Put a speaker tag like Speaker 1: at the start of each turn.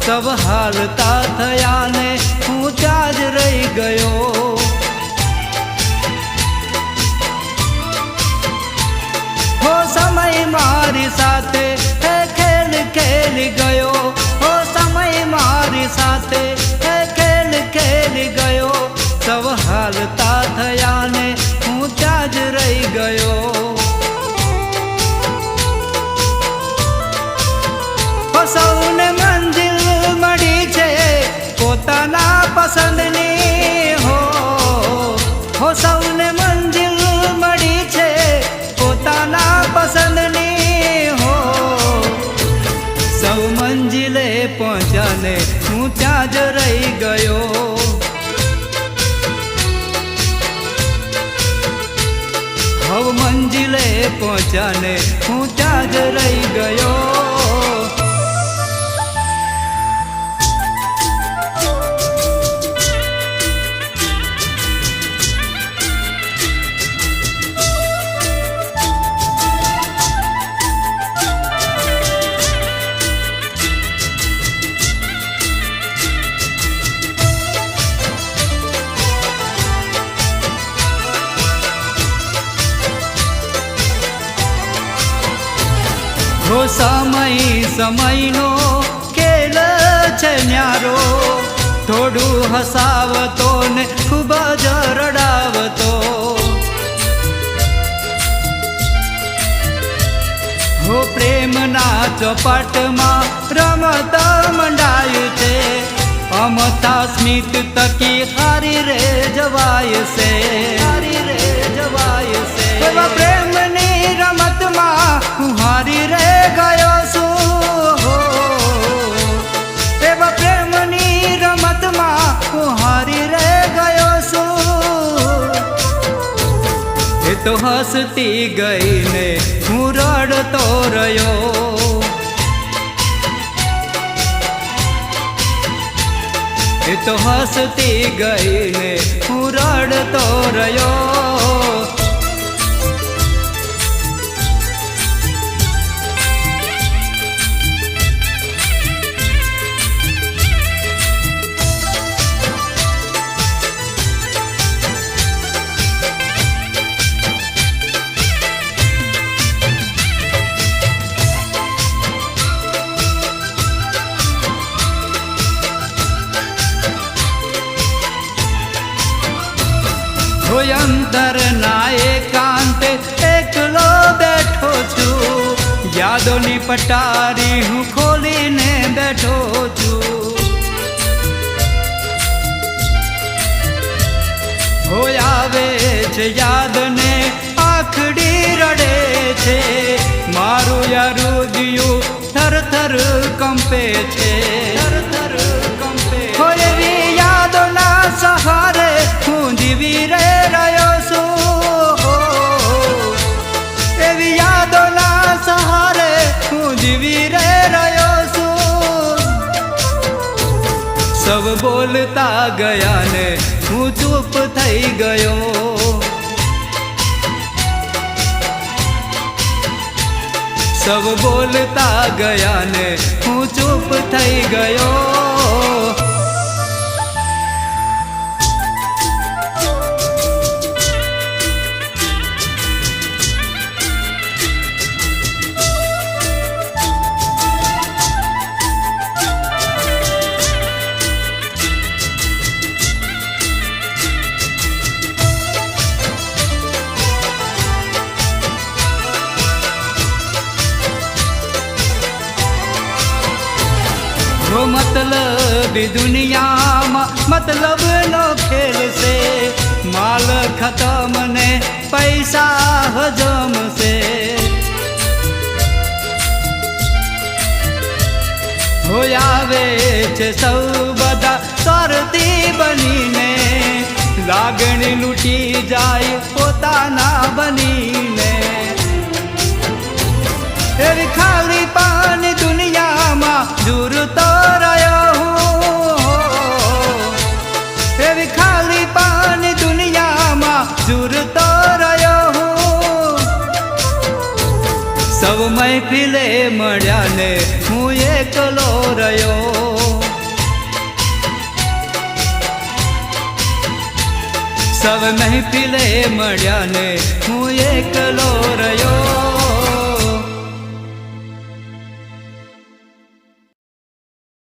Speaker 1: सब हालता थया ने हूँ त्याज रही गयो। हो समय मारी साथे खेल खेल गयो। हो समय मारी साथे खेल खेल गयो। सब हालता थया ने हूँ त्याज रही गयो। हो सौने मंजिल मળી છે પોતાના પસંદની હો સૌને મંજિલ મળી છે પોતાના પસંદની હો સૌ મંજિલે પહોંચ્યાને હું ત્યાં જ રહી ગયો। હવ મંજિલે પહોંચ્યાને હું ત્યાં જ રહી ગયો। हो समय समयनो खेल छे न्यारो। थोड़ू हसावतो ने खूब ज रडावतो। हो प्रेमना चौपाटमां रमत मंडायुं छे। अमता स्मित तकी हारी रे जवाय से, हारी रे जवाय से। एवा प्रेमनी रमतमां हूँ हारी रे गयो छुं। एवा प्रेमनी रमतमां हूँ हारी रे गयो छुं। ए तो हसती गई ने हूँ रड़तो रह्यो। ए तो हसती गई ने हूँ रड़तो रह्यो। अंतर ना एकांते एकलो बैठो छू। यादोनी पटारी हूँ खोली ने बैठो छू। हो आवे छे याद ने आखड़ी रड़े छे। मारू यारू दियू थर थर कंपे छे, थर थर कंपे। हो एवी यादोना सहारे हूँ जीवी रे रह्यो छुं। एवी यादोना सहारे हूँ जीवी रे रह्यो छुं। सब बोलता गया ने हूँ चूप थई गयो। सब बोलता गया ने हूँ चूप थई गयो। બી દુનિયામાં મતલબનો ખેલ છે. માલ ખતમ ને પૈસા હજમ છે. આવે છે સૌ બધા સ્વાર્થી બનીને, લાગણી લૂંટી જાય પોતાના બનીને. એવી ખાલી પાની દુનિયામાં ઝૂરતો રહ્યો હું. એવી ખાલી પાની દુનિયામાં ઝૂરતો રહ્યો હું. સૌ મહેફિલે મળ્યા ને હું એકલો રહ્યો. સૌ મહેફિલે મળ્યા ને હું એકલો રહ્યો.